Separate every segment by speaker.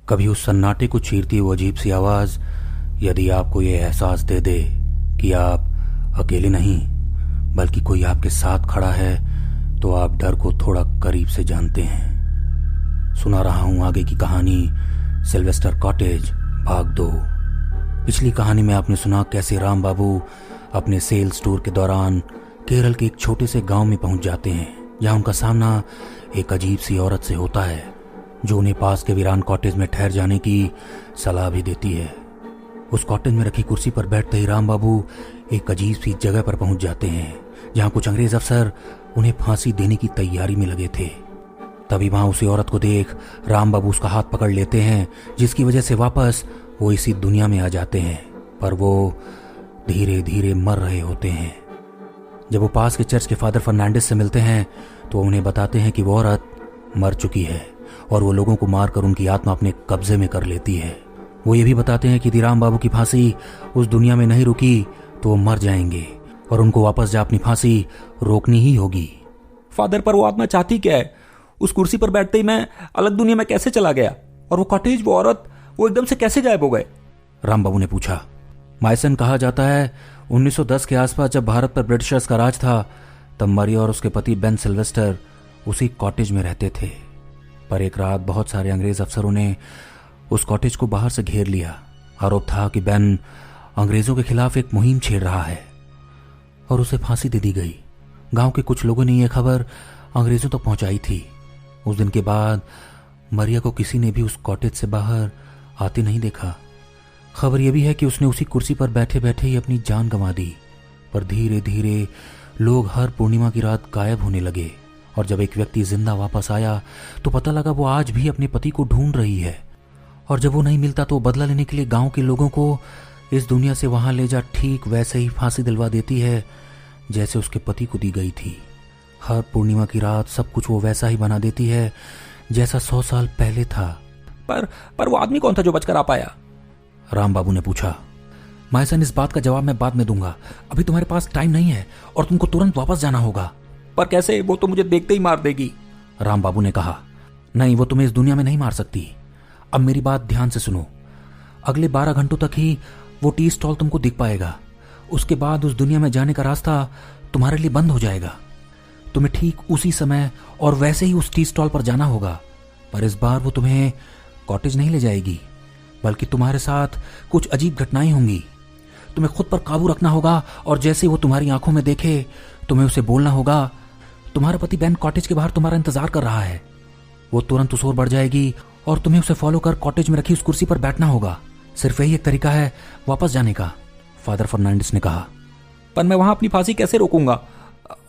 Speaker 1: कभी उस सन्नाटे को चीरती वो अजीब सी आवाज यदि आपको ये एहसास दे दे कि आप अकेले नहीं बल्कि कोई आपके साथ खड़ा है, तो आप डर को थोड़ा करीब से जानते हैं। सुना रहा हूं आगे की कहानी, सिल्वेस्टर कॉटेज भाग 2। पिछली कहानी में आपने सुना कैसे राम बाबू अपने सेल्स टूर के दौरान केरल के एक छोटे से गांव में पहुंच जाते हैं, जहां उनका सामना एक अजीब सी औरत से होता है जो उन्हें पास के वीरान कॉटेज में ठहर जाने की सलाह भी देती है। उस कॉटेज में रखी कुर्सी पर बैठते ही राम बाबू एक अजीब सी जगह पर पहुंच जाते हैं, जहां कुछ अंग्रेज अफसर उन्हें फांसी देने की तैयारी में लगे थे। तभी वहां उसी औरत को देख राम बाबू उसका हाथ पकड़ लेते हैं, जिसकी वजह से वापस वो इसी दुनिया में आ जाते हैं, पर वो धीरे धीरे मर रहे होते हैं। जब वो पास के चर्च के फादर फर्नांडिस से मिलते हैं तो उन्हें बताते हैं कि वो औरत मर चुकी है और वो लोगों को मारकर उनकी आत्मा अपने कब्जे में कर लेती है। वो ये भी बताते हैं कि यदि राम बाबू की फांसी उस दुनिया में नहीं रुकी तो वो मर जाएंगे और उनको वापस जा अपनी फांसी रोकनी ही होगी।
Speaker 2: फादर, पर वो आत्मा चाहती क्या है? उस कुर्सी पर बैठते ही मैं अलग दुनिया में कैसे चला गया? और वो कॉटेज, वो औरत, वो एकदम से कैसे गायब हो गए?
Speaker 1: राम बाबू ने पूछा। मायसन कहा जाता है 1910 के आसपास जब भारत पर ब्रिटिशर्स का राज था, तब मरिया और उसके पति बेन सिल्वेस्टर उसी कॉटेज में रहते थे। पर एक रात बहुत सारे अंग्रेज अफसरों ने उस कॉटेज को बाहर से घेर लिया। आरोप था कि बेन अंग्रेजों के खिलाफ एक मुहिम छेड़ रहा है और उसे फांसी दे दी गई। गांव के कुछ लोगों ने यह खबर अंग्रेजों तक पहुंचाई थी। उस दिन के बाद मरिया को किसी ने भी उस कॉटेज से बाहर आते नहीं देखा। खबर यह भी है कि उसने उसी कुर्सी पर बैठे बैठे ही अपनी जान गंवा दी। पर धीरे धीरे लोग हर पूर्णिमा की रात गायब होने लगे और जब एक व्यक्ति जिंदा वापस आया तो पता लगा वो आज भी अपने पति को ढूंढ रही है, और जब वो नहीं मिलता तो बदला लेने के लिए गांव के लोगों को इस दुनिया से वहां ले जा ठीक वैसे ही फांसी दिलवा देती है जैसे उसके पति को दी गई थी। हर पूर्णिमा की रात सब कुछ वो वैसा ही बना देती है जैसा 100 साल पहले था।
Speaker 2: पर वो आदमी कौन था जो बचकर आ पाया?
Speaker 1: राम बाबू ने पूछा। मायसन, इस बात का जवाब मैं बाद में दूंगा। अभी तुम्हारे पास टाइम नहीं है और तुमको तुरंत वापस जाना होगा।
Speaker 2: पर कैसे? वो तो मुझे देखते ही मार देगी।
Speaker 1: राम बाबू ने कहा। नहीं, वो तुम्हें इस दुनिया में नहीं मार सकती। अब मेरी बात ध्यान से सुनो। अगले 12 घंटों तक ही वो टी स्टॉल तुमको दिख पाएगा। उसके बाद उस दुनिया में जाने का रास्ता तुम्हारे लिए बंद हो जाएगा। तुम्हें ठीक उसी समय और वैसे ही उस टी स्टॉल पर जाना होगा, पर इस बार वो तुम्हें कॉटेज नहीं ले जाएगी, बल्कि तुम्हारे साथ कुछ अजीब घटनाएं होंगी। तुम्हें खुद पर काबू रखना होगा और जैसे वो तुम्हारी आंखों में देखे तुम्हें उसे बोलना होगा, तुम्हारा पति बेन कॉटेज के बाहर तुम्हारा इंतजार कर रहा है। वो तुरंत उस ओर बढ़ जाएगी और तुम्हें उसे फॉलो कर कॉटेज में रखी उस कुर्सी पर बैठना होगा। सिर्फ यही एक तरीका है वापस जाने का, फादर फर्नांडिस ने कहा।
Speaker 2: पर मैं वहां अपनी फांसी कैसे रोकूंगा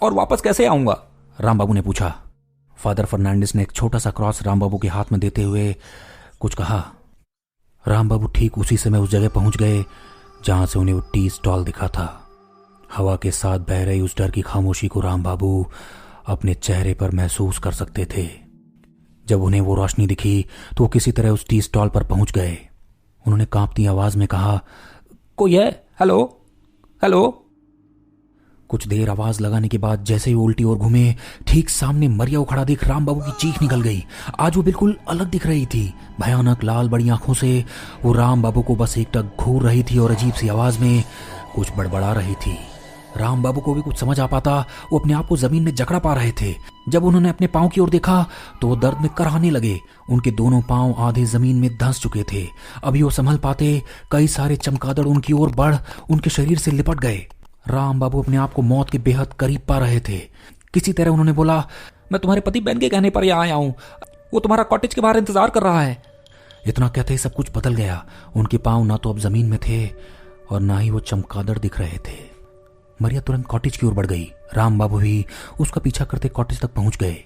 Speaker 2: और वापस कैसे आऊंगा?
Speaker 1: राम बाबू ने पूछा। फादर फर्नांडिस ने एक छोटा सा क्रॉस राम बाबू के हाथ में देते हुए कुछ कहा। राम बाबू ठीक उसी समय उस जगह पहुंच गए जहां से उन्हें वो टी स्टॉल दिखा था। हवा के साथ बह रही उस डर की खामोशी को राम बाबू अपने चेहरे पर महसूस कर सकते थे। जब उन्हें वो रोशनी दिखी तो वो किसी तरह उस टी स्टॉल पर पहुंच गए। उन्होंने कांपती आवाज में कहा,
Speaker 2: कोई है? Hello hello.
Speaker 1: कुछ देर आवाज लगाने के बाद जैसे ही उल्टी ओर घूमे, ठीक सामने मरिया को खड़ा देख राम बाबू की चीख निकल गई। आज वो बिल्कुल अलग दिख रही थी। भयानक लाल बड़ी आंखों से वो राम बाबू को बस एकटक घूर रही थी और अजीब सी आवाज में कुछ बड़बड़ा रही थी। राम बाबू को भी कुछ समझ आ पाता, वो अपने आप को जमीन में जकड़ा पा रहे थे। जब उन्होंने अपने पांव की ओर देखा तो वो दर्द में कराहने लगे। उनके दोनों पांव आधे जमीन में धंस चुके थे। अभी वो संभल पाते, कई सारे चमगादड़ उनकी ओर बढ़ उनके शरीर से लिपट गए। राम बाबू अपने आप को मौत के बेहद करीब पा रहे थे। किसी तरह उन्होंने बोला,
Speaker 2: मैं तुम्हारे पति बेन के कहने पर यहाँ आया हूँ। वो तुम्हारा कॉटेज के बाहर इंतजार कर रहा है।
Speaker 1: इतना कहते ही सब कुछ बदल गया। उनके पांव ना तो अब जमीन में थे और ना ही वो चमगादड़ दिख रहे थे। मरिया तुरंत कॉटेज की ओर बढ़ गई। राम बाबू भी उसका पीछा करते कॉटेज तक पहुंच गए।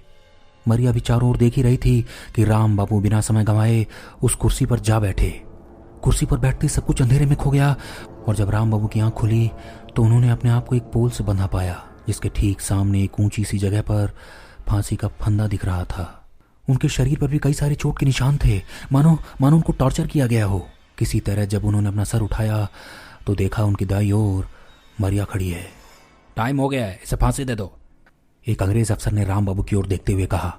Speaker 1: मरिया भी चारों ओर देख ही रही थी कि राम बाबू बिना समय गंवाए उस कुर्सी पर जा बैठे। कुर्सी पर बैठते सब कुछ अंधेरे में खो गया और जब राम बाबू की आंख खुली तो उन्होंने अपने आप को एक पोल से बंधा पाया, जिसके ठीक सामने एक ऊंची सी जगह पर फांसी का फंदा दिख रहा था। उनके शरीर पर भी कई सारे चोट के निशान थे, मानो उनको टॉर्चर किया गया हो। किसी तरह जब उन्होंने अपना सर उठाया तो देखा उनकी दाईं ओर मरिया खड़ी है।
Speaker 2: टाइम हो गया है, इसे फांसी दे दो।
Speaker 1: एक अंग्रेज अफसर ने राम बाबू की ओर देखते हुए कहा।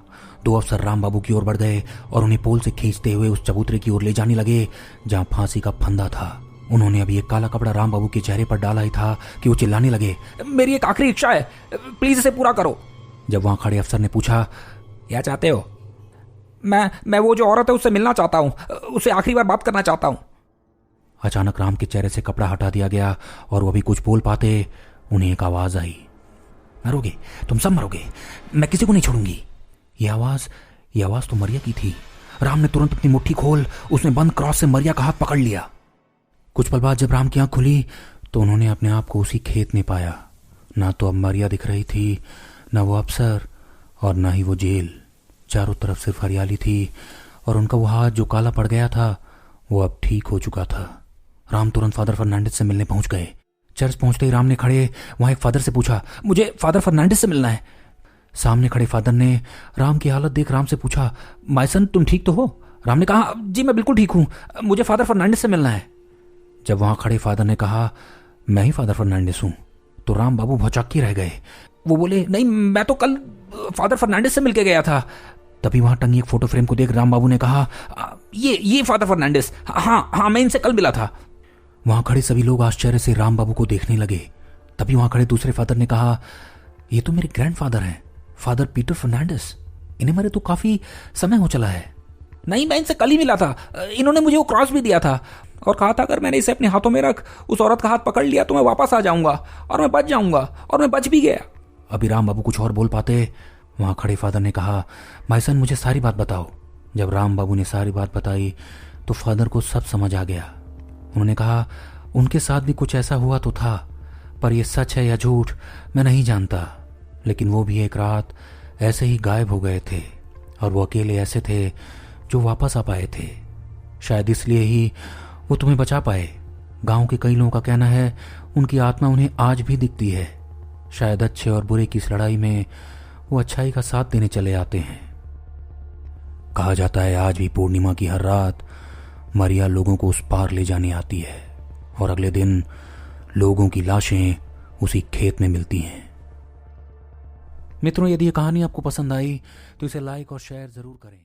Speaker 1: दो अफसर राम बाबू की ओर बढ़ गए और उन्हें पोल से खींचते हुए उस चबूतरे की ओर ले जाने लगे जहां फांसी का फंदा था। उन्होंने अभी एक काला कपड़ा राम बाबू के चेहरे पर डाला ही था कि वो चिल्लाने लगे,
Speaker 2: मेरी एक आखिरी इच्छा है, प्लीज इसे पूरा करो।
Speaker 1: जब वहां खड़े अफसर ने पूछा,
Speaker 2: क्या चाहते हो? मैं वो जो औरत है उससे मिलना चाहता हूँ, उससे आखिरी बार बात करना चाहता हूँ।
Speaker 1: अचानक राम के चेहरे से कपड़ा हटा दिया गया और वो अभी कुछ बोल पाते उन्हें एक आवाज आई, मरोगे, तुम सब मरोगे, मैं किसी को नहीं छोड़ूंगी। ये आवाज तो मरिया की थी। राम ने तुरंत अपनी मुट्ठी खोल उसने बंद क्रॉस से मरिया का हाथ पकड़ लिया। कुछ पल बाद जब राम की आंख खुली तो उन्होंने अपने आप को उसी खेत में पाया। ना तो अब मरिया दिख रही थी, ना वो अफसर और ना ही वो जेल। चारों तरफ सिर्फ हरियाली थी और उनका वो हाथ जो काला पड़ गया था वो अब ठीक हो चुका था। राम तुरंत फादर फर्नांडिस से मिलने पहुंच गए। चर्च पहुंचते ही राम ने खड़े वहां एक फादर से पूछा, मुझे फादर फर्नांडिस से मिलना है। सामने खड़े फादर ने राम की हालत देख राम से पूछा, माय सन तुम ठीक तो हो? राम ने कहा, जी मैं बिल्कुल ठीक हूं, मुझे फादर फर्नांडिस से मिलना है। जब वहां खड़े फादर ने कहा, मैं ही फादर फर्नांडिस हूं, तो राम बाबू भौचक्के रह गए। वो बोले, नहीं मैं तो कल फादर फर्नांडिस से मिलके गया था। तभी वहां टंगी एक फोटो फ्रेम को देख राम बाबू ने कहा, ये फादर फर्नांडिस, हाँ मैं इनसे कल मिला था। वहां खड़े सभी लोग आश्चर्य से राम बाबू को देखने लगे। तभी वहां खड़े दूसरे फादर ने कहा, ये तो मेरे ग्रैंडफादर हैं, फादर पीटर फर्नांडिस, इन्हें मरे तो काफी समय हो चला है।
Speaker 2: नहीं मैं इनसे कल ही मिला था, इन्होंने मुझे वो क्रॉस भी दिया था और कहा था अगर मैंने इसे अपने हाथों में रख उस औरत का हाथ पकड़ लिया तो मैं वापस आ जाऊंगा और मैं बच जाऊंगा, और मैं बच भी गया।
Speaker 1: अभी राम बाबू कुछ और बोल पाते वहां खड़े फादर ने कहा, भाई सन मुझे सारी बात बताओ। जब राम बाबू ने सारी बात बताई तो फादर को सब समझ आ गया। उन्होंने कहा, उनके साथ भी कुछ ऐसा हुआ तो था, पर यह सच है या झूठ मैं नहीं जानता, लेकिन वो भी एक रात ऐसे ही गायब हो गए थे और वो अकेले ऐसे थे जो वापस आ पाए थे। शायद इसलिए ही वो तुम्हें बचा पाए। गांव के कई लोगों का कहना है उनकी आत्मा उन्हें आज भी दिखती है। शायद अच्छे और बुरे की इस लड़ाई में वो अच्छाई का साथ देने चले आते हैं। कहा जाता है आज भी पूर्णिमा की हर रात मरिया लोगों को उस पार ले जाने आती है और अगले दिन लोगों की लाशें उसी खेत में मिलती हैं। मित्रों, यदि ये कहानी आपको पसंद आई तो इसे लाइक और शेयर जरूर करें।